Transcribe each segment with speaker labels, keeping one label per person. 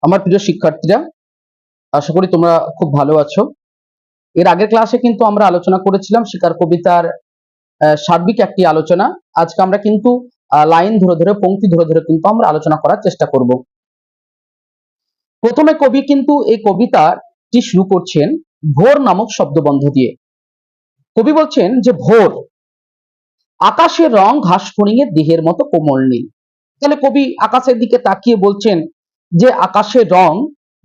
Speaker 1: আমার প্রিয় শিক্ষার্থীরা, আশা করি তোমরা খুব ভালো আছো। এর আগের ক্লাসে কিন্তু আমরা আলোচনা করেছিলাম শিকার কবিতার সার্বিক একটি আলোচনা। আজকে আমরা কিন্তু লাইন ধরে ধরে, পংক্তি ধরে ধরে কিন্তু আমরা আলোচনা করার চেষ্টা করব। প্রথমে কবি কিন্তু এই কবিতাটি শুরু করছেন ভোর নামক শব্দবন্ধ দিয়ে। কবি বলছেন যে ভোর, আকাশের রং ঘাস ফড়িংয়ের দেহের মতো কোমল নীল। তাহলে কবি আকাশের দিকে তাকিয়ে বলছেন যে আকাশের রং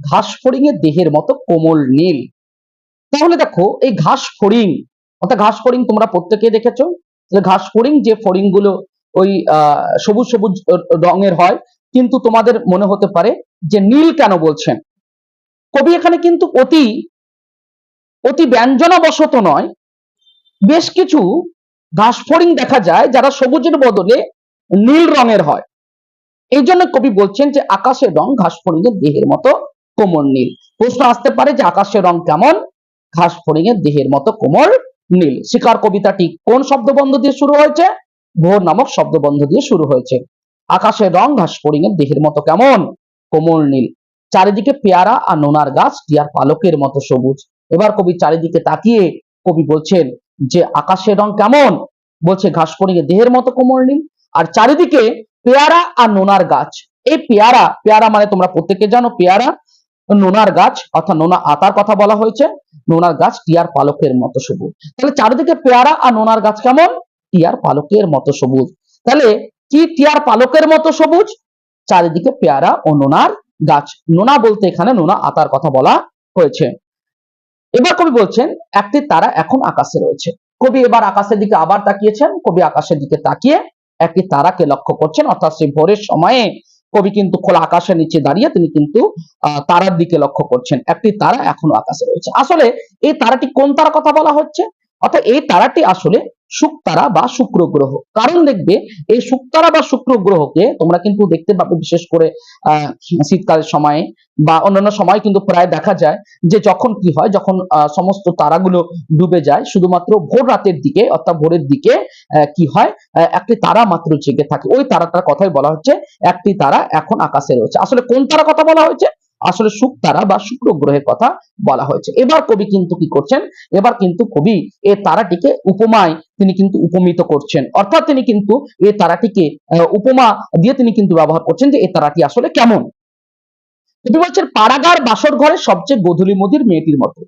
Speaker 1: ঘাস ফড়িংয়ের দেহের মতো কোমল নীল। তাহলে দেখো, এই ঘাস ফড়িং, অর্থাৎ ঘাস ফড়িং তোমরা প্রত্যেকে দেখেছো যে ঘাস ফড়িং, যে ফড়িং গুলো ওই সবুজ সবুজ রঙের হয়, কিন্তু তোমাদের মনে হতে পারে যে নীল কেন বলছেন। কবি এখানে কিন্তু অতি অতি ব্যঞ্জনাবশত নয়, বেশ কিছু ঘাস ফড়িং দেখা যায় যারা সবুজের বদলে নীল রঙের হয়। এই জন্য কবি বলছেন যে আকাশের রং ঘাস ফড়িংয়ের দেহের মতো কোমল নীল। প্রশ্ন আসতে পারে যে আকাশের রং কেমন? ঘাস ফড়িংয়ের দেহের মতো কোমল নীল। শিকার কবিতাটি কোন শব্দবন্ধ দিয়ে শুরু হয়েছে? ভোর নামক শব্দবন্ধ দিয়ে শুরু হয়েছে। আকাশের রং ঘাস ফড়িংয়ের দেহের মতো কেমন? কোমল নীল। চারিদিকে পেয়ারা আর নোনার গাছ টিয়ার পালকের মতো সবুজ। এবার কবি চারিদিকে তাকিয়ে কবি বলছেন যে আকাশের রং কেমন? বলছে ঘাস ফড়িংয়ের দেহের মতো কোমল নীল। আর চারিদিকে পেয়ারা আর নোনার গাছ। এই পেয়ারা, পেয়ারা মানে তোমরা প্রত্যেকে জানো পেয়ারা, নোনার গাছ অর্থাৎ নোনা আতার কথা বলা হয়েছে। নোনার গাছ টিয়ার পালকের মতো সবুজ। তাহলে চারিদিকে পেয়ারা আর নোনার গাছ কেমন? টিয়ার পালকের মতো সবুজ। তাহলে কি টিয়ার পালকের মতো সবুজ? চারিদিকে পেয়ারা ও নোনার গাছ। নোনা বলতে এখানে নোনা আতার কথা বলা হয়েছে। এবার কবি বলছেন একটি তারা এখন আকাশে রয়েছে। কবি এবার আকাশের দিকে আবার তাকিয়েছেন। কবি আকাশের দিকে তাকিয়ে একটি তারাকে লক্ষ্য করছেন, অর্থাৎ সেই ভোরের সময়ে কবি কিন্তু খোলা আকাশের নিচে দাঁড়িয়ে তিনি কিন্তু তারার দিকে লক্ষ্য করছেন। একটি তারা এখনো আকাশে রয়েছে। আসলে এই তারাটি কোন তারা কথা বলা হচ্ছে? অর্থাৎ এই তারাটি আসলে শুকতারা বা শুক্র গ্রহ। কারণ দেখবে এই শুকতারা বা শুক্র গ্রহকে তোমরা কিন্তু দেখতে পাবে, বিশেষ করে শীতকালের সময়ে বা অন্যান্য সময় কিন্তু প্রায় দেখা যায় যে যখন কি হয়, যখন সমস্ত তারাগুলো ডুবে যায়, শুধুমাত্র ভোর রাতের দিকে অর্থাৎ ভোরের দিকে কি হয়, একটি তারা মাত্র জেগে থাকে। ওই তারাটার কথাই বলা হচ্ছে একটি তারা এখন আকাশে রয়েছে। আসলে কোন তারা কথা বলা হয়েছে? আসলে শুকতারা বা শুক্র গ্রহের কথা বলা হয়েছে। এবার কবি কিন্তু কি করছেন? এবার কিন্তু কবি এই তারাটিকে উপমায় তিনি কিন্তু উপমিত করছেন, অর্থাৎ তিনি কিন্তু এই তারাটিকে উপমা দিয়ে তিনি কিন্তু ব্যবহার করছেন যে এই তারাটি আসলে কেমন। কবি বলছেন পাড়াগার বাসর ঘরের সবচেয়ে গোধূলি মদির মেয়েটির মতো।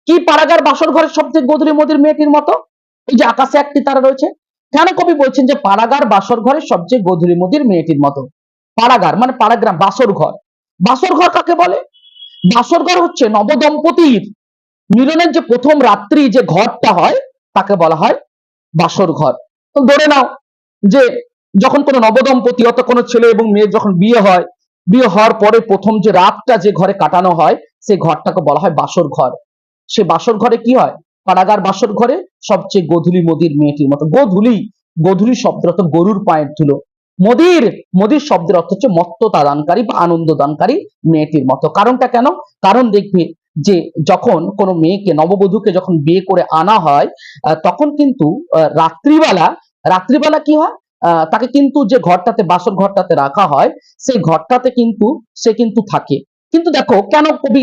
Speaker 1: কি পাড়াগার বাসর ঘরের সবচেয়ে গোধূলি মদির মেয়েটির মতো? এই যে আকাশে একটি তারা রয়েছে। কেন কবি বলছেন যে পাড়াগার বাসর ঘরের সবচেয়ে গোধূলি মদির মেয়েটির মতো? পাড়াগার মানে পাড়াগ্রাম, বাসর ঘর। বাসর ঘর কাকে বলে? বাসর ঘর হচ্ছে নবদম্পতির মিলনের যে প্রথম রাত্রি যে ঘরটা হয় তাকে বলা হয় বাসর ঘর। তো ধরে নাও যে যখন কোনো নবদম্পতি অর্থাৎ কোনো ছেলে এবং মেয়ে যখন বিয়ে হয়, বিয়ে হওয়ার পরে প্রথম যে রাতটা যে ঘরে কাটানো হয় সেই ঘরটাকে বলা হয় বাসর ঘর। সে বাসর ঘরে কি হয়? পাড়াগার বাসর ঘরে সবচেয়ে গোধূলি মদির মেয়েটির মতো। গোধূলি, গোধূলি শব্দ অর্থ গরুর পায়ের ধুলো। মদির, মদির শব্দের অর্থ হচ্ছে মত্ততা দানকারী বা আনন্দ দানকারী মেয়েটির মতো। কারণটা কেন? কারণ দেখবে যে যখন কোনো মেয়েকে, নববধূকে যখন বিয়ে করে আনা হয়, তখন কিন্তু রাত্রিবেলা, রাত্রিবেলা কি হয়, তাকে কিন্তু যে ঘরটাতে, বাসর ঘরটাতে রাখা হয়, সেই ঘরটাতে কিন্তু সে কিন্তু থাকে। কিন্তু দেখো কেন কবি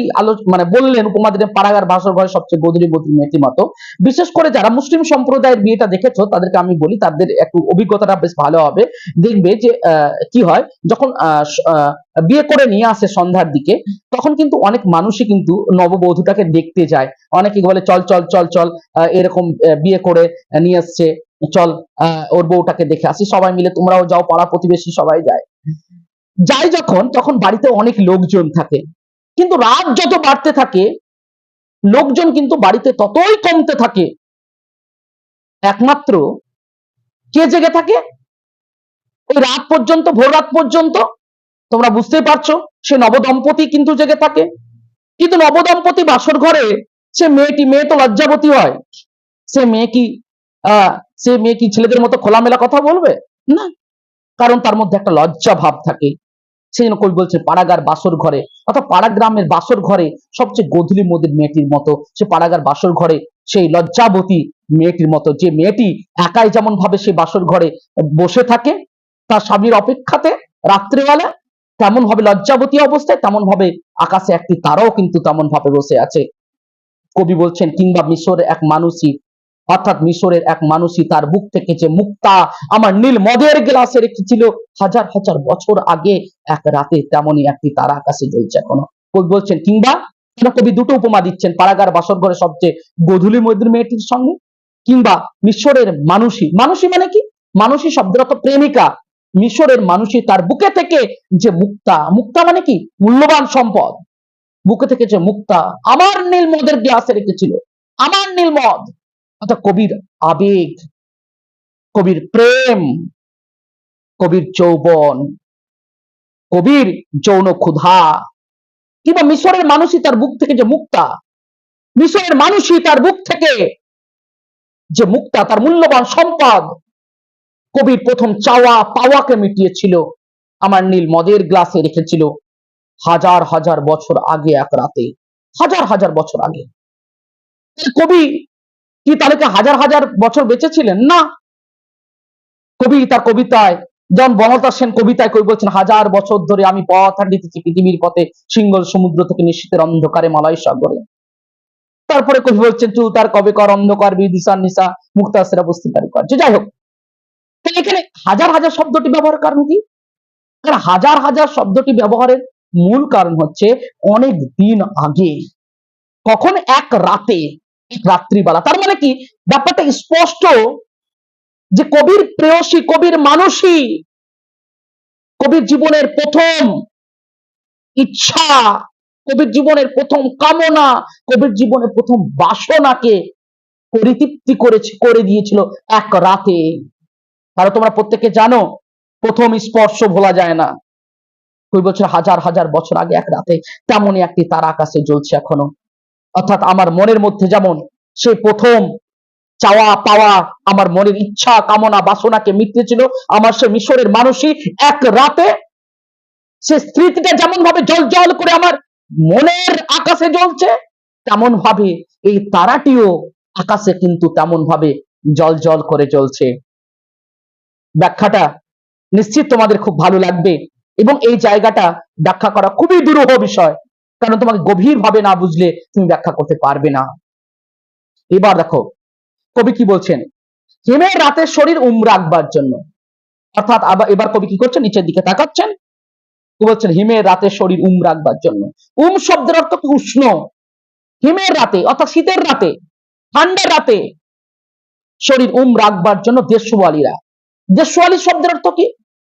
Speaker 1: মানে বললেন উপমা দিলেন পাড়াগার বাসর ঘরে সবচেয়ে গোধূলি মদির মেয়েটির মতো। বিশেষ করে যারা মুসলিম সম্প্রদায়ের বিয়েটা দেখেছো তাদেরকে আমি বলি, তাদের একটু অভিজ্ঞতাটা বেশ ভালো হবে। দেখবে যে কি হয়, যখন বিয়ে করে নিয়ে আসে সন্ধ্যার দিকে, তখন কিন্তু অনেক মানুষই কিন্তু নববধূটাকে দেখতে যায়। অনেকে বলে চল চল চল চল, এরকম বিয়ে করে নিয়ে আসছে, চল ওর বউটাকে দেখে আসি। সবাই মিলে, তোমরাও যাও, পাড়া প্রতিবেশী সবাই যায়। যাই যখন, তখন বাড়িতে অনেক লোকজন থাকে, কিন্তু রাত যত বাড়তে থাকে লোকজন কিন্তু বাড়িতে ততই কমতে থাকে। একমাত্র কে জেগে থাকে ওই রাত পর্যন্ত, ভোর রাত পর্যন্ত? তোমরা বুঝতেই পারছো, সে নবদম্পতি কিন্তু জেগে থাকে। কিন্তু নবদম্পতি বাসর ঘরে সে মেয়েটি, মেয়ে তো লজ্জাবতী হয়, সে মেয়ে কি সে মেয়ে কি ছেলেদের মতো খোলামেলা কথা বলবে? না, কারণ তার মধ্যে একটা লজ্জা ভাব থাকে। সেই জন্য কবি বলছে পাড়াগার বাসর ঘরে, অর্থাৎ পাড়া গ্রামের বাসর ঘরে সবচেয়ে গোধূলি মদির মেয়েটির মতো। সে পাড়াগার বাসর ঘরে সেই লজ্জাবতী মেয়েটির মতো, যে মেয়েটি একাই যেমন ভাবে সে বাসর ঘরে বসে থাকে তার স্বামীর অপেক্ষাতে রাত্রিবেলা, তেমন ভাবে লজ্জাবতী অবস্থায়, তেমন ভাবে আকাশে একটি তারাও কিন্তু তেমন ভাবে বসে আছে। কবি বলছেন কিংবা মিশরের এক মানুষই, অর্থাৎ মিশরের এক মানুষই তার বুক থেকে যে মুক্তা আমার নীল মদের গ্লাসে রেখেছিল হাজার হাজার বছর আগে এক রাতে, তেমনই একটি তারা আকাশে জ্বলছে এখনো। কবি বলছেন কিংবা, কবি দুটো উপমা দিচ্ছেন, পাড়াগার বাসর ঘরে সবচেয়ে গধূলি মধুর মেয়েটির সঙ্গে, কিংবা মিশরের মানুষই, মানুষই মানে কি, মানুষই শব্দের অর্থ প্রেমিকা, মিশরের মানুষই তার বুকে থেকে যে মুক্তা, মুক্তা মানে কি মূল্যবান সম্পদ, বুকে থেকে যে মুক্তা আমার নীল মদের গ্লাসে রেখেছিল, আমার নীল মদ, অর্থাৎ কবির আবেগ, কবির প্রেম, কবির যৌবন, কবির যৌন ক্ষুধা, কিংবা মিশরের মানুষই তার বুক থেকে যে মুক্তা, মিশরের মানুষই তার বুক থেকে যে মুক্তা, তার মূল্যবান সম্পদ, কবির প্রথম চাওয়া পাওয়াকে মিটিয়েছিল, আমার নীল মদের গ্লাসে রেখেছিল হাজার হাজার বছর আগে এক রাতে, হাজার হাজার বছর আগে। কবি কি তাহলে হাজার হাজার বছর বেঁচে ছিলেন? না, কবি তার কবিতায়, যেমন বনলতা সেন কবিতায় কবি বলছেন হাজার বছর ধরে আমি পথ হাঁটিতেছি পৃথিবীর পথে, সিংহল সমুদ্র থেকে নিশীথের অন্ধকারে মালয় সাগরে। তারপরে কবি বলছেন তু তার কবে কর অন্ধকার বিদিশার নিশা মুক্তাসেরা বস্তিকারী কর। যে যাই হোক, এখানে হাজার হাজার শব্দটি ব্যবহারের কারণ কি? কারণ হাজার হাজার শব্দটি ব্যবহারের মূল কারণ হচ্ছে অনেক দিন আগে, কখন এক রাতে, এক রাত্রিবেলা। তার মানে কি ব্যাপারটা স্পষ্ট যে কবির প্রেয়সী, কবির মানুষই, কবির জীবনের প্রথম ইচ্ছা, কবির জীবনের প্রথম কামনা, কবির জীবনের প্রথম বাসনাকে পরিতৃপ্তি করে দিয়েছিল এক রাতে। কারণ তোমরা প্রত্যেকে জানো প্রথম স্পর্শ ভোলা যায় না। কই বছর হাজার হাজার বছর আগে এক রাতে তেমনই একটি তারা আকাশে জ্বলছে এখনো। অর্থাৎ আমার মনের মধ্যে যেমন সেই প্রথম চাওয়া পাওয়া, আমার মনের ইচ্ছা কামনা বাসনাকে মিটিয়েছিল, আমার সে মিশরের মানুষই এক রাতে সে স্মৃতিটা যেমন ভাবে জল জল করে আমার মনের আকাশে জ্বলছে, তেমন ভাবে এই তারাটিও আকাশে কিন্তু তেমন ভাবে জল জল করে জ্বলছে। ব্যাখ্যাটা নিশ্চিত তোমাদের খুব ভালো লাগবে, এবং এই জায়গাটা ব্যাখ্যা করা খুবই দুরূহ বিষয়, কারণ তোমাকে গভীর ভাবে না বুঝলে তুমি ব্যাখ্যা করতে পারবে না। এবার দেখো কবি কি বলছেন, হিমের রাতের শরীর রাখবার জন্য, অর্থাৎ এবার কবি কি করছেন, নিচের দিকে তাকাচ্ছেন, বলছেন হিমের রাতে শরীর রাখবার জন্য। শব্দের অর্থ কি উষ্ণ, হিমের রাতে অর্থাৎ শীতের রাতে, ঠান্ডার রাতে শরীর রাখবার জন্য দেশওয়ালীরা, দেশওয়ালী শব্দের অর্থ কি,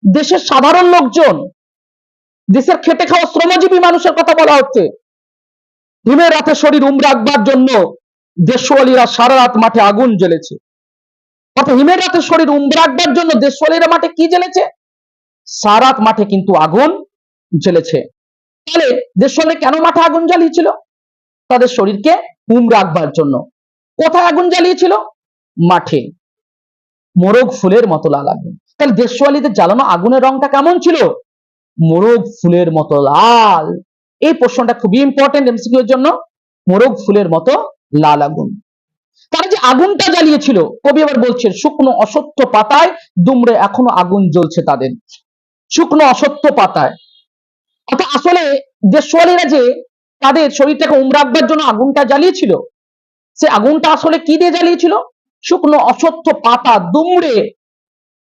Speaker 1: দেশের সাধারণ লোকজন, দেশের খেটে খাওয়া শ্রমজীবী মানুষের কথা বলা হচ্ছে। হিমের রাতে শরীর রাখবার জন্য দেশওয়ালীরা সারা রাত মাঠে আগুন জ্বেলেছে। অর্থাৎ হিমের রাতে শরীর রাখবার জন্য দেশওয়ালীরা মাঠে কি জ্বেলেছে, সারা রাত মাঠে কিন্তু আগুন জ্বেলেছে। তাহলে দেশওয়ালী কেন মাঠে আগুন জ্বালিয়েছিল? তাদের শরীরকে রাখবার জন্য। কোথায় আগুন জ্বালিয়েছিল? মাঠে। মোরগ ফুলের মতো লাল আগুন। তাহলে দেশওয়ালীদের জ্বালানো আগুনের রংটা কেমন ছিল? মোরগ ফুলের মতো লাল। এই প্রশ্নটা খুবই ইম্পর্টেন্ট এমসিকিউ এর জন্য। মোরগ ফুলের মতো লাল আগুন। তারা যে আগুনটা জ্বালিয়েছিল, কবি আবার বলছেন শুকনো অসত্য পাতায় দুমড়ে এখনো আগুন জ্বলছে তাদের, শুকনো অসত্য পাতায়। অর্থাৎ আসলে দেশওয়ালীরা যে তাদের শরীরটাকে রাখবার জন্য আগুনটা জ্বালিয়েছিল, সে আগুনটা আসলে কি দিয়ে জ্বালিয়েছিল? শুকনো অসত্য পাতা দুমড়ে,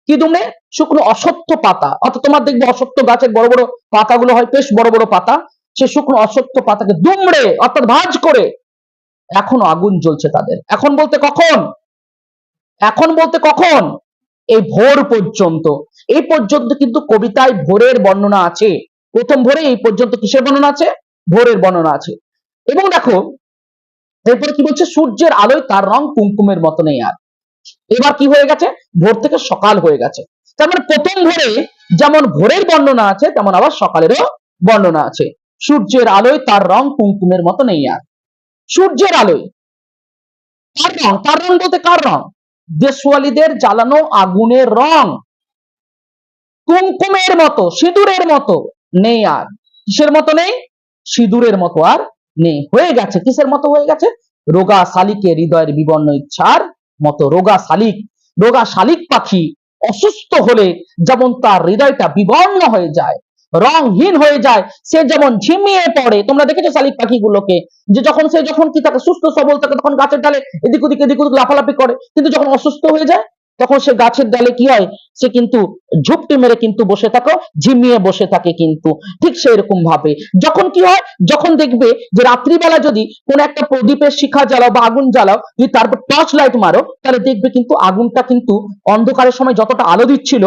Speaker 1: কি দুমড়ে? শুকনো অসত্য পাতা। অর্থাৎ তোমার দেখবে অসত্য গাছের বড় বড় পাতাগুলো হয় বেশ বড় বড় পাতা, সে শুকনো অসত্য পাতাকে দুমড়ে অর্থাৎ ভাঁজ করে এখনো আগুন জ্বলছে তাদের। এখন বলতে কখন? এখন বলতে কখন? এই ভোর পর্যন্ত। এই পর্যন্ত কিন্তু কবিতায় ভোরের বর্ণনা আছে। প্রথম ভোরে এই পর্যন্ত কিসের বর্ণনা আছে? ভোরের বর্ণনা আছে। এবং দেখো এরপরে কি বলছে, সূর্যের আলোয় তার রং কুমকুমের মতো নেই আর। এবার কি হয়ে গেছে? ভোর থেকে সকাল হয়ে গেছে। তার মানে প্রথম ভোরে যেমন ভোরের বর্ণনা আছে, তেমন আবার সকালেরও বর্ণনা আছে। সূর্যের আলোয় তার রং কুমকুমের মতো নেই আর। সূর্যের আলোয় তার রং, তার রং বলতে কার রং? দেশওয়ালীদের জ্বালানো আগুনের রং কুমকুমের মতো, সিঁদুরের মতো নেই আর। কিসের মতো নেই? সিঁদুরের মতো আর নেই, হয়ে গেছে। কিসের মতো হয়ে গেছে? রোগা শালিকের হৃদয়ের বিবর্ণ ইচ্ছার মতো। রোগা শালিক, রোগা শালিক পাখি অসুস্থ হলে যেমন তার হৃদয়টা বিবর্ণ হয়ে যায়, রংহীন হয়ে যায়, সে যেমন ঝিমিয়ে পড়ে। তোমরা দেখেছো শালিক পাখিগুলোকে, যে যখন কি থাকে, সুস্থ সবল থাকে, তখন গাছের ডালে এদিক ওদিক লাফালাফি করে, কিন্তু যখন অসুস্থ হয়ে যায় তখন সে গাছের ডালে কি হয়, সে কিন্তু ঝুপটি মেরে কিন্তু বসে থাকে, ঝিমিয়ে বসে থাকে। কিন্তু ঠিক সেই রকম ভাবে যখন কি হয়, যখন দেখবে যে রাত্রিবেলা যদি কোন একটা প্রদীপের শিখা জ্বালাও বা আগুন জ্বালাও, যদি তারপর টর্চ লাইট মারো, তাহলে দেখবে কিন্তু আগুনটা কিন্তু অন্ধকারের সময় যতটা আলো দিচ্ছিল,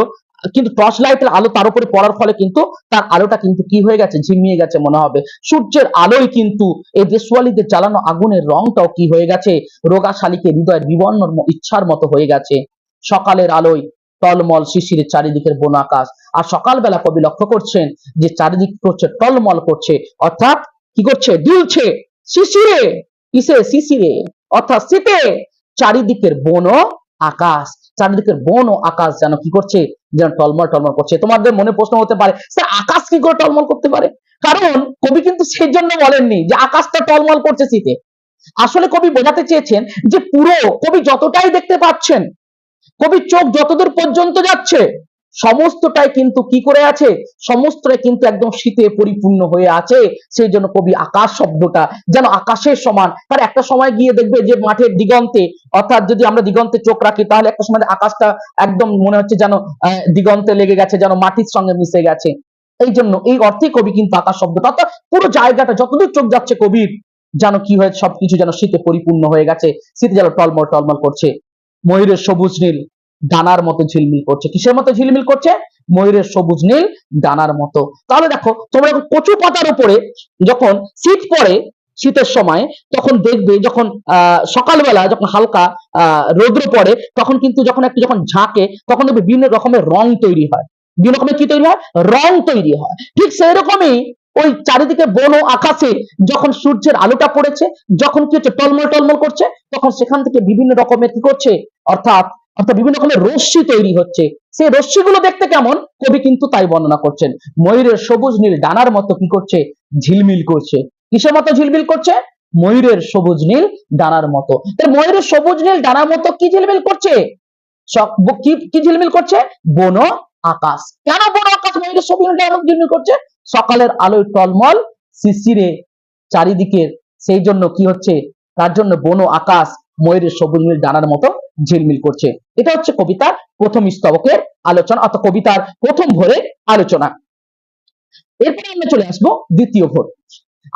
Speaker 1: কিন্তু টর্চ লাইটের আলো তার উপরে পড়ার ফলে কিন্তু তার আলোটা কিন্তু কি হয়ে গেছে, ঝিমিয়ে গেছে মনে হবে। সূর্যের আলোয় কিন্তু এই দেশওয়ালীদের জ্বালানো আগুনের রংটাও কি হয়ে গেছে, রোগা শালিকের হৃদয়ের বিবর্ণ ইচ্ছার মতো হয়ে গেছে। সকালের আলোয় টলমল শিশিরের চারিদিকের বন আকাশ, আর সকালবেলা কবি লক্ষ্য করছেন যে চারিদিক করছে টলমল করছে, অর্থাৎ কি করছে, দুলছে শিশিরে, কিসে, শিশিরে অর্থাৎ শীতে। চারিদিকের বন ও আকাশ, চারিদিকের বন ও আকাশ যেন কি করছে, যেন টলমল টলমল করছে। তোমাদের মনে প্রশ্ন হতে পারে, স্যার আকাশ কি করে টলমল করতে পারে? কারণ কবি কিন্তু সেই জন্য বলেননি যে আকাশটা টলমল করছে শীতে। আসলে কবি বোঝাতে চেয়েছেন যে পুরো, কবি যতটাই দেখতে পাচ্ছেন, কবির চোখ যতদূর পর্যন্ত যাচ্ছে, সমস্তটাই কিন্তু কি করে আছে, সমস্তটাই কিন্তু একদম শীতে পরিপূর্ণ হয়ে আছে। সেই জন্য কবি আকাশ শব্দটা যেন আকাশের সমান। তার একটা সময় গিয়ে দেখবে যে মাঠের দিগন্তে, অর্থাৎ যদি আমরা দিগন্তে চোখ রাখি, তাহলে একটা সময় আকাশটা একদম মনে হচ্ছে যেন দিগন্তে লেগে গেছে, যেন মাটির সঙ্গে মিশে গেছে। এই জন্য এই অর্থে কবি কিন্তু আকাশ শব্দটা, অর্থাৎ পুরো জায়গাটা যতদূর চোখ যাচ্ছে কবির, যেন কি হয়েছে, সবকিছু যেন শীতে পরিপূর্ণ হয়ে গেছে, শীতে যেন টলমল টলমল করছে। ময়ূরের সবুজ নীল ডানার মতো ঝিলমিল করছে। কিসের মতো ঝিলমিল করছে? ময়ূরের সবুজ নীল ডানার মতো। তাহলে দেখো তোমরা কচু পাতার উপরে যখন শীত পড়ে, শীতের সময় তখন দেখবে, যখন সকালবেলা যখন হালকা রৌদ্র পড়ে, তখন কিন্তু যখন একটু যখন ঝাঁকে, তখন দেখবে বিভিন্ন রকমের রং তৈরি হয়। বিভিন্ন রকমের কি তৈরি হয়? রং তৈরি হয়। ঠিক সেই রকমই ওই চারিদিকে বন ও আকাশে যখন সূর্যের আলোটা পড়েছে, যখন কি হচ্ছে, টলমল টলমল করছে, তখন সেখান থেকে বিভিন্ন রকমের কি করছে, অর্থাৎ অর্থাৎ বিভিন্ন রকমের রশ্মি তৈরি হচ্ছে। সেই রশ্মিগুলো দেখতে কেমন, কবি কিন্তু তাই বর্ণনা করছেন। ময়ূরের সবুজ নীল ডানার মতো কি করছে, ঝিলমিল করছে। কিসের মতো ঝিলমিল করছে? ময়ূরের সবুজ নীল ডানার মতো। তাই ময়ূরের সবুজ নীল ডানার মতো কি ঝিলমিল করছে, কি ঝিলমিল করছে? বন ও আকাশ। কেন বন ও আকাশ ময়ূরের সবুজ নীল ডানার মতো ঝিলমিল করছে? সকালের আলোয় টলমল শিশিরে চারিদিকে, সেই জন্য কি হচ্ছে, তার জন্য বন ও আকাশ ময়ূরের সবুজ নীল ডানার মতো ঝিলমিল করছে। এটা হচ্ছে কবিতার প্রথম স্তবকের আলোচনা, অর্থাৎ কবিতার প্রথম ভোরের আলোচনা। এরপরে আমরা চলে আসবো দ্বিতীয় ভোর।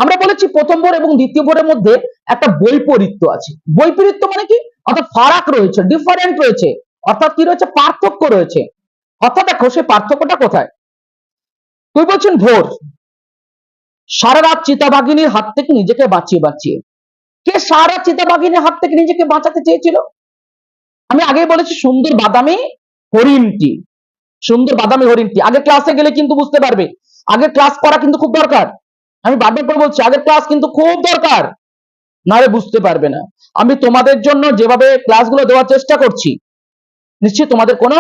Speaker 1: আমরা বলেছি প্রথম ভোর এবং দ্বিতীয় ভোরের মধ্যে একটা বৈপরীত্য আছে। বৈপরীত্য মানে কি, অর্থাৎ ফারাক রয়েছে, ডিফারেন্ট রয়েছে, অর্থাৎ কি রয়েছে, পার্থক্য রয়েছে। অর্থাৎ দেখো সেই পার্থক্যটা কোথায়। তুই বলছেন ভোর, সারা রাত চিতাবাঘিনীর হাত থেকে নিজেকে বাঁচিয়ে, কে সারা চিতাবাঘিনীর হাত থেকে নিজেকে বাঁচাতে চেয়েছিল? আমি আগেই বলেছি সুন্দর বাদামি হরিণটি, সুন্দর বাদামি হরিণটি। আগে ক্লাসে গেলে কিন্তু বুঝতে পারবে, আগে ক্লাস করা কিন্তু খুব দরকার। আমি বারবার করে বলছি, আগের ক্লাস কিন্তু খুব দরকার, নাহলে বুঝতে পারবে না। আমি তোমাদের জন্য যেভাবে ক্লাসগুলো দেওয়ার চেষ্টা করছি, নিশ্চয়ই তোমাদের কোনো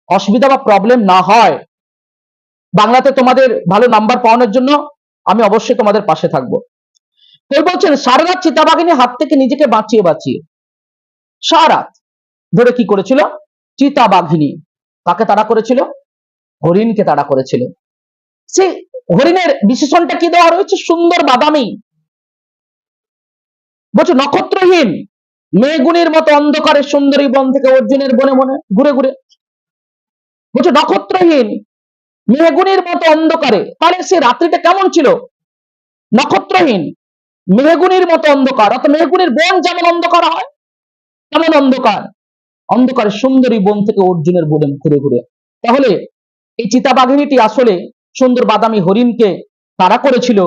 Speaker 1: অসুবিধা বা প্রবলেম না হয়। বাংলাতে তোমাদের ভালো নাম্বার পাওয়ানোর জন্য আমি অবশ্যই তোমাদের পাশে থাকবো। কেউ বলছেন সারা রাত চিতাবাঘিনীর হাত থেকে নিজেকে বাঁচিয়ে, সারা রাত ধরে কি করেছিল, চিতাবাঘিনী কাকে তাড়া করেছিল? হরিণকে তাড়া করেছিল। সেই হরিণের বিশেষণটা কি দেওয়া রয়েছে? সুন্দর বাদামি। বলছে নক্ষত্রহীন মেঘগুনির মতো অন্ধকারে সুন্দরী বন থেকে অর্জুনের বনে বনে ঘুরে ঘুরে। বলছে নক্ষত্রহীন মেঘগুনির মতো অন্ধকারে, তাহলে সে রাত্রিটা কেমন ছিল? নক্ষত্রহীন মেঘগুনির মতো অন্ধকার, অর্থাৎ মেঘগুনির বন যেমন অন্ধকার হয় তেমন অন্ধকার, অন্ধকারে সুন্দরী বন থেকে অর্জুনের বনে ঘুরে ঘুরে। তাহলে এই চিতাবাঘিনীটি আসলে সুন্দর বাদামি হরিণকে তাড়া করেছিল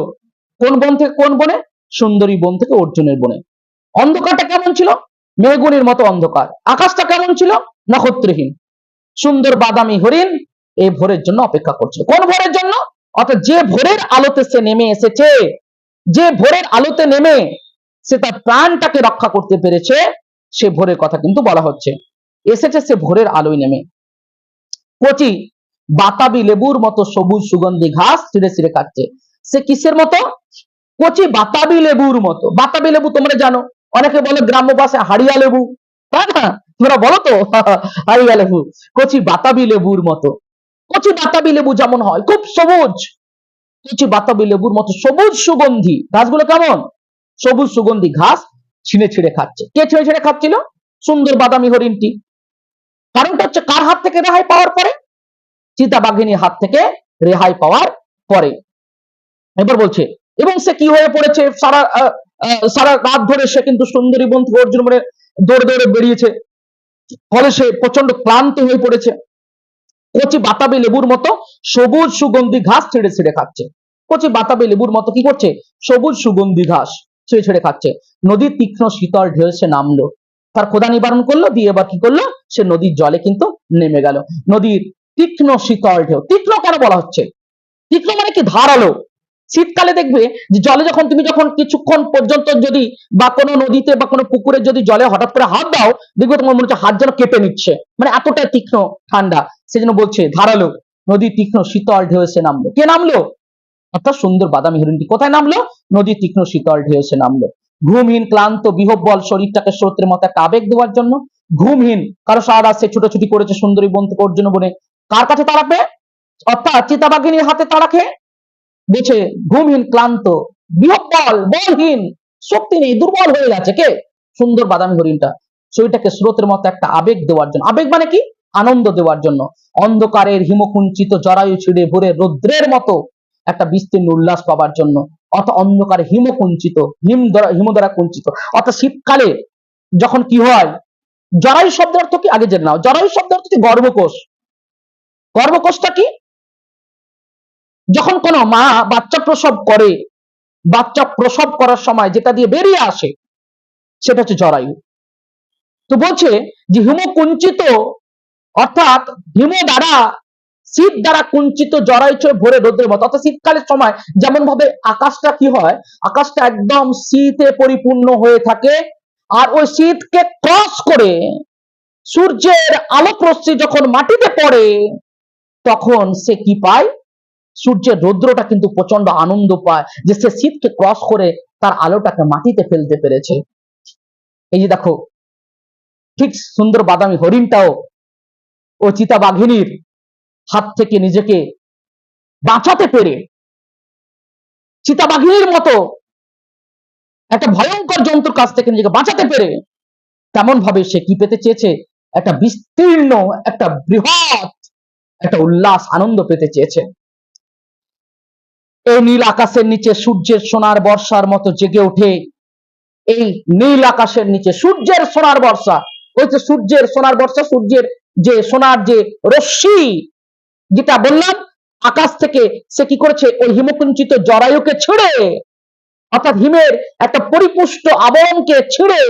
Speaker 1: কোন বন থেকে কোন বনে? সুন্দরী বন থেকে অর্জুনের বনে। অন্ধকারটা কেমন ছিল? মেঘগুনির মতো অন্ধকার। আকাশটা কেমন ছিল? নক্ষত্রহীন। সুন্দর বাদামি হরিণ এই ভোরের জন্য অপেক্ষা করছিল। কোন ভোরের জন্য? অর্থাৎ যে ভোরের আলোতে সে নেমে এসেছে, যে ভোরের আলোতে নেমে সে তার প্রাণটাকে রক্ষা করতে পেরেছে, সে ভোরের কথা কিন্তু বলা হচ্ছে। এসেছে সে ভোরের আলোয় নেমে। কচি বাতাবি লেবুর মতো সবুজ সুগন্ধি ঘাস ছিঁড়ে ছিঁড়ে খাচ্ছে। সে কিসের মতো? কচি বাতাবি লেবুর মতো। বাতাবি লেবু তোমরা জানো, অনেকে বলে গ্রাম্য ভাষায় হাড়িয়া লেবু, তাই না? তোমরা বলো তো হাড়িয়া লেবু। কচি বাতাবি লেবুর মতো। কচি বাতাবি লেবু যেমন হয় খুব সবুজ, কচি বাতাবি লেবুর মতো সবুজ সুগন্ধি ঘাসগুলো কেমন, সবুজ সুগন্ধি ঘাস ছিঁড়ে ছিঁড়ে খাচ্ছে। কে ছিঁড়ে ছিঁড়ে খাচ্ছিল? সুন্দর বাদামি হরিণটি। কারণটা হচ্ছে কার হাত থেকে রেহাই পাওয়ার পরে? চিতাবাঘিনীর হাত থেকে রেহাই পাওয়ার পরে। এবার বলছে এবং সে কি হয়ে পড়েছে, সারা রাত ধরে সে কিন্তু সুন্দরী বন থেকে অর্জুন বনে দৌড়ে দৌড়ে বেরিয়েছে, ফলে সে প্রচন্ড ক্লান্ত হয়ে পড়েছে। কচি বাতাবি লেবুর মতো সবুজ সুগন্ধি ঘাস ছেড়ে ছেড়ে খাচ্ছে। কচি বাতাবি লেবুর মতো কি করছে? সবুজ সুগন্ধি ঘাস ছেড়ে ছেড়ে খাচ্ছে। নদীর তীক্ষ্ণ শীতল ঢেউ সে নামলো, তার ক্ষুধা নিবারণ করলো, দিয়ে এবার কি করলো? সে নদীর জলে কিন্তু নেমে গেল। নদীর তীক্ষ্ণ শীতল ঢেউ, তীক্ষ্ণ কেন বলা হচ্ছে? তীক্ষ্ণ মানে কি? ধারালো। শীতকালে দেখবে যে জলে যখন তুমি যখন কিছুক্ষণ পর্যন্ত যদি বা কোনো নদীতে বা কোনো পুকুরে যদি জলে হঠাৎ করে হাত দাও, দেখবে তোমার মনে হচ্ছে হাত যেন কেঁপে নিচ্ছে, মানে এতটা তীক্ষ্ণ ঠান্ডা। সেজন্য বলছে ধারালো। নদীর তীক্ষ্ণ শীতল ঢেউ এসে নামলো। কে নামলো? অর্থাৎ সুন্দর বাদামি হরিণটি কোথায় নামলো? নদীর তীক্ষ্ণ শীতল ঢেউ এসে নামলো। ঘুমহীন ক্লান্ত বিহব্বল শরীরটাকে স্রোতের মতো একটা আবেগ দেওয়ার জন্য। ঘুমহীন, কারো সারা রাত সে ছুটোছুটি করেছে সুন্দরী বন থেকে অর্জুন বনে, কার কাছে তাড়া পেয়ে? অর্থাৎ চিতাবাঘিনীর হাতে তাড়া খেয়ে। বলছে ঘুমহীন ক্লান্ত বিহব্বল বলহীন, শক্তি নেই, দুর্বল হয়ে গেছে। কে? সুন্দর বাদামি হরিণটা। শরীরটাকে স্রোতের মতো একটা আবেগ দেওয়ার জন্য। আবেগ মানে কি? আনন্দ দেওয়ার জন্য। অন্ধকারের হিমকুঞ্চিত জরায়ু ছিঁড়ে ভরে রৌদ্রের মতো একটা বিস্তীর্ণ উল্লাস পাবার জন্য। অর্থাৎ অন্ধকারে হিমকুঞ্চিত, হিম দ্বারা কুঞ্চিত। অর্থাৎ শীতকালে যখন কি হয়, জরায়ু শব্দের অর্থ কি আগে জেনে নাও। জরায়ু শব্দের অর্থ কি? গর্ভকোষ। গর্ভকোষটা কি? যখন কোনো মা বাচ্চা প্রসব করে, বাচ্চা প্রসব করার সময় যেটা দিয়ে বেরিয়ে আসে সেটা হচ্ছে জরায়ু। তো বলছে যে হিমকুঞ্চিত, অর্থাৎ হিম দ্বারা, শীত দ্বারা কুঞ্চিত জরায়ু ছেড়ে ভরে রোদ্রের মতো। অর্থাৎ শীতকালের সময় যেমন ভাবে আকাশটা কি হয়, আকাশটা একদম শীতে পরিপূর্ণ হয়ে থাকে, আর ওই শীতকে ক্রস করে সূর্যের আলোক রশ্মি যখন মাটিতে পড়ে তখন সে কি পায়? সূর্যের রৌদ্রটা কিন্তু প্রচন্ড আনন্দ পায় যে সে শীতকে ক্রস করে তার আলোটাকে মাটিতে ফেলতে পেরেছে। এই যে দেখো, ঠিক সুন্দর বাদামি হরিণটাও ও চিতাবাঘিনীর হাত থেকে নিজেকে বাঁচাতে পেরে, চিতাবাঘিনীর মতো একটা ভয়ঙ্কর জন্তুর কাছ থেকে নিজেকে বাঁচাতে পেরে, তেমন ভাবে সে কি পেতে চেয়েছে? একটা বিস্তীর্ণ, একটা বৃহৎ, একটা উল্লাস, আনন্দ পেতে চেয়েছে। এই নীল আকাশের নিচে সূর্যের সোনার বর্ষার মতো জেগে ওঠে। এই নীল আকাশের নিচে সূর্যের সোনার বর্ষা, ওই যে সূর্যের সোনার বর্ষা, সূর্যের যে সোনার যে রশ্মি, যেটা বললাম আকাশ থেকে সে কি করেছে? ওই হিমকুঞ্চিত জরায়ুকে ছিঁড়ে, অর্থাৎ হিমের একটা পরিপুষ্ট আবরণকে ছিঁড়ে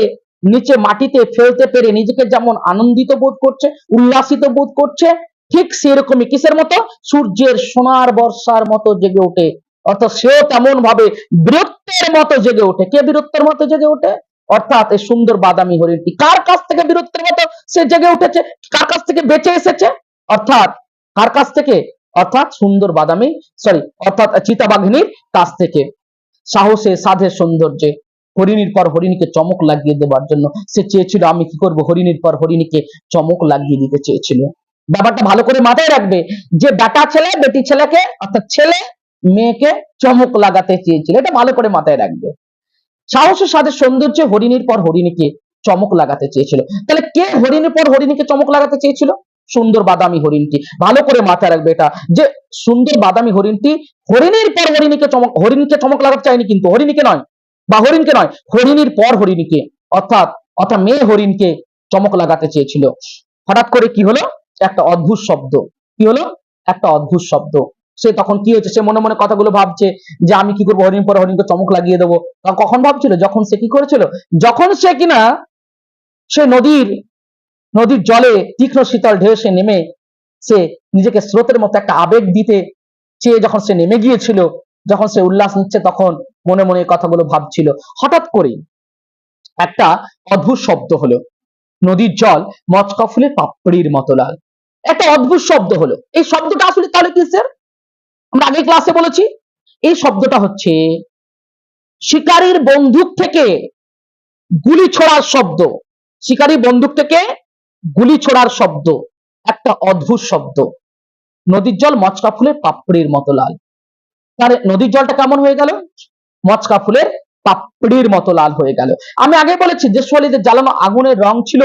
Speaker 1: নিচে মাটিতে ফেলতে পেরে নিজেকে যেমন আনন্দিত বোধ করছে, উল্লাসিত বোধ করছে, ঠিক সেরকমই কিসের মতো? সূর্যের সোনার বর্ষার মতো জেগে ওঠে। অর্থাৎ সেও তেমন ভাবে বীরত্বের মতো জেগে ওঠে। কে বীরত্বের মতো জেগে ওঠে? অর্থাৎ এই সুন্দর বাদামি হরিণটি কার কাছ থেকে বীরত্বের মতো সে জেগে উঠেছে? কার কাছ থেকে বেঁচে এসেছে? অর্থাৎ কার কাছ থেকে? অর্থাৎ সুন্দর বাদামি, অর্থাৎ চিতাবাঘিনীর কাছ থেকে। সাহসে, সাধে, সৌন্দর্যে হরিণীর পর হরিণীকে চমক লাগিয়ে দেবার জন্য সে চেয়েছিল আমি কি করব? হরিণীর পর হরিণীকে চমক লাগিয়ে দিতে চেয়েছিল। ব্যাপারটা ভালো করে মাথায় রাখবে যে বেটা ছেলে বেটি ছেলেকে, অর্থাৎ ছেলে মেয়েকে চমক লাগাতে চেয়েছিল। এটা ভালো করে মাথায় রাখবে। সাহসে, সাধে, সৌন্দর্যে হরিণীর পর হরিণীকে চমক লাগাতে চেয়েছিল। তাহলে কে হরিণীর পর হরিণীকে চমক লাগাতে চেয়েছিল? সুন্দর বাদামি হরিণটি। ভালো করে মাথায় রাখবে এটা, যে সুন্দর বাদামি হরিণটি হরিণীর পর হরিণীকে চমক লাগাতে চায়নি, কিন্তু হরিণীকে নয়, বা হরিণকে নয়, হরিণীর পর হরিণীকে, অর্থাৎ মেয়ে হরিণকে চমক লাগাতে চেয়েছিল। হঠাৎ করে কি হলো? একটা অদ্ভুত শব্দ। কি হলো? একটা অদ্ভুত শব্দ। সে তখন কি হয়েছে? সে মনে মনে কথাগুলো ভাবছে যে আমি কি করবো? হরিণ পর হরিণকে চমক লাগিয়ে দেবো। কখন ভাবছিল? যখন সে কি করেছিল? যখন সে কিনা সে নদীর জলে তীক্ষ্ণ শীতল ঢেউ সে নেমে সে নিজেকে স্রোতের মতো একটা আবেগ দিতে চেয়ে যখন সে নেমে গিয়েছিল, যখন সে উল্লাস নিচ্ছে, তখন মনে মনে কথাগুলো ভাবছিল। হঠাৎ করে একটা অদ্ভুত শব্দ হলো। নদীর জল মচকা ফুলের পাপড়ির মতো লাল। একটা অদ্ভুত শব্দ হলো। এই শব্দটা আসলে তাহলে কিসের? আমরা আগে ক্লাসে বলেছি এই শব্দটা হচ্ছে শিকারীর বন্দুক থেকে গুলি ছোড়ার শব্দ। শিকারী বন্দুক থেকে গুলি ছোড়ার শব্দ, একটা অদ্ভুত শব্দ। নদীর জল মচকা ফুলের পাপড়ির মতো লাল। তাহলে নদীর জলটা কেমন হয়ে গেল? মচকা ফুলের পাপড়ির মতো লাল হয়ে গেল। আমি আগে বলেছি দেশওয়ালীদের জ্বালানো আগুনের রং ছিল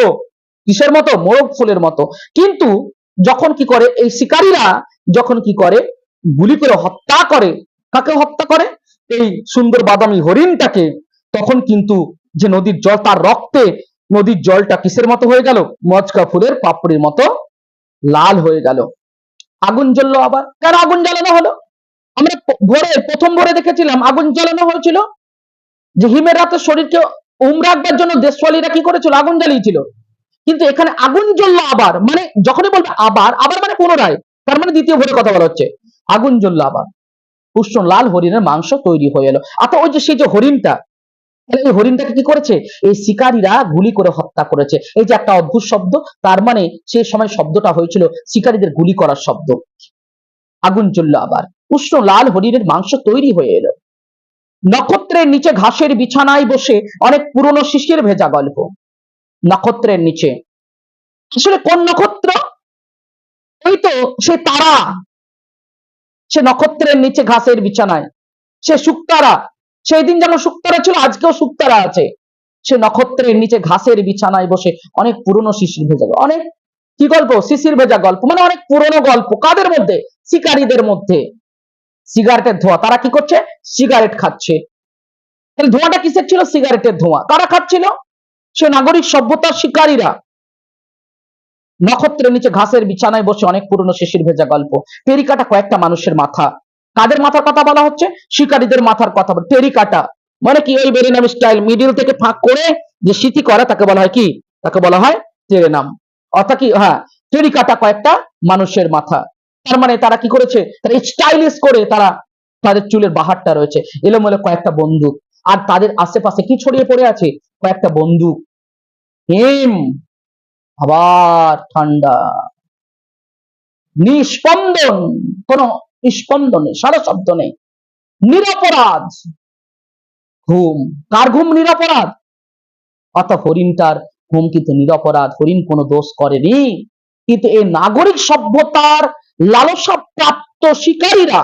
Speaker 1: কিসের মতো? মোরগ ফুলের মতো। কিন্তু যখন কি করে এই শিকারীরা, যখন কি করে গুলি করে হত্যা করে, কাকে হত্যা করে? এই সুন্দর বাদামি হরিণটাকে, তখন কিন্তু যে নদীর জল, তার রক্তে নদীর জলটা কিসের মতো হয়ে গেল? মচকা ফুলের পাপড়ির মতো লাল হয়ে গেল। আগুন জ্বললো আবার। কেন আগুন জ্বালানো হলো? আমরা প্রথম ভোরে দেখেছিলাম আগুন জ্বালানো হয়েছিল যে হিমের রাতে শরীরকে উম রাখবার জন্য দেশওয়ালীরা কি করেছিল? আগুন জ্বালিয়েছিল। কিন্তু এখানে আগুন জ্বললো আবার, মানে যখনই বলবে আবার, আবার মানে পুনরায়, তার মানে দ্বিতীয় ভোরে কথা বলা হচ্ছে। আগুন জ্বললো আবার, উষ্ণ লাল হরিণের মাংস তৈরি হয়ে এলো। অর্থাৎ ওই যে সেই যে হরিণটা, এই হরিণটাকে কি করেছে? এই শিকারীরা গুলি করে হত্যা করেছে। এই যে একটা অদ্ভুত শব্দ, তার মানে সেই সময় শব্দটা হয়েছিল শিকারীদের গুলি করার শব্দ। আগুন জ্বললো আবার, উষ্ণ লাল হরিণের মাংস তৈরি হয়ে এলো। নক্ষত্রের নিচে ঘাসের বিছানায় বসে অনেক পুরনো শিশির ভেজা গল্প। নক্ষত্রের নিচে, আসলে কোন নক্ষত্র? ওই তো সে তারা, সে নক্ষত্রের নিচে ঘাসের বিছানায়, সে শুকতারা। সেই দিন যেমন শুকতারা ছিল, আজকেও শুকতারা আছে। সে নক্ষত্রের নিচে ঘাসের বিছানায় বসে অনেক পুরনো শিশির ভেজা, অনেক কি গল্প? শিশির ভেজা গল্প, মানে অনেক পুরনো গল্প। কাদের মধ্যে? শিকারীদের মধ্যে। সিগারেটের ধোঁয়া, তারা কি করছে? সিগারেট খাচ্ছে। তাহলে ধোঁয়াটা কিসের ছিল? সিগারেটের ধোঁয়া। কারা খাচ্ছিল? সে নাগরিক সভ্যতার শিকারীরা। নক্ষত্রের নিচে ঘাসের বিছানায় বসে অনেক পুরনো শিশির ভেজা গল্প। টেরিকাটা কয়েকটা মানুষের মাথা। কাদের মাথার কথা বলা হচ্ছে? শিকারীদের মাথার কথা। টেরিকাটা মানে কি? ওই বেরেনাম স্টাইল, মিডিল থেকে ফাঁক করে যে সিটি করে তাকে বলা হয় কি? তাকে বলা হয় টেরেনাম। অর্থাৎ কি? হ্যাঁ, টেরিকাটা কয়েকটা মানুষের মাথা। তার মানে তারা কি করেছে? তারা স্টাইলিশ করে, তারা তাদের চুলের বাহারটা রয়েছে, এলোমেলো কয়েকটা বন্দুক। আর তাদের আশেপাশে কি ছড়িয়ে পড়ে আছে? কয়েকটা বন্দুক। হিম, আবার ঠান্ডা, নিস্পন্দন, কোন স্পন্দন নেই, সারা শব্দ নেই, নিরপরাধ ঘুম। কার ঘুম? নিরপরাধ। অর্থাৎ হরিণটার ঘুম কিন্তু নিরপরাধ, হরিণ কোনো দোষ করেনি। কিন্তু এই নাগরিক সভ্যতার লালসা প্রাপ্ত শিকারীরা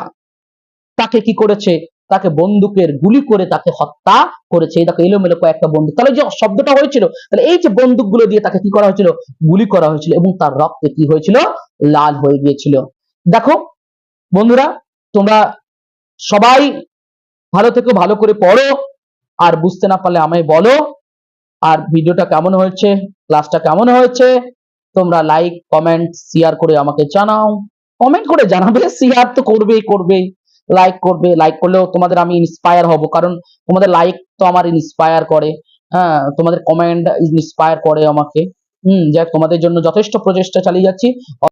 Speaker 1: তাকে কি করেছে? তাকে বন্দুকের গুলি করে তাকে হত্যা করেছে। এই দেখো এলোমেলো কয়েকটা বন্দুক। তাহলে যে শব্দটা হয়েছিল, তাহলে এই যে বন্দুকগুলো দিয়ে তাকে কি করা হয়েছিল? গুলি করা হয়েছিল, এবং তার রক্তে কি হয়েছিল? লাল হয়ে গিয়েছিল। দেখো বন্ধুরা, তোমরা সবাই ভালো থেকে ভালো করে পড়ো, আর বুঝতে না পারলে আমায় বলো। আর ভিডিওটা কেমন হয়েছে, ক্লাসটা কেমন হয়েছে, তোমরা লাইক কমেন্ট শেয়ার করে আমাকে জানাও। কমেন্ট করে জানাবে, শেয়ার তো করবেই করবে, লাইক করবে। লাইক করলেও তোমাদের আমি ইন্সপায়ার হব, কারণ তোমাদের লাইক তো আমার ইন্সপায়ার করে। হ্যাঁ, তোমাদের কমেন্ট ইন্সপায়ার করে আমাকে। যাক, তোমাদের জন্য যথেষ্ট প্রচেষ্টা চালিয়ে যাচ্ছি।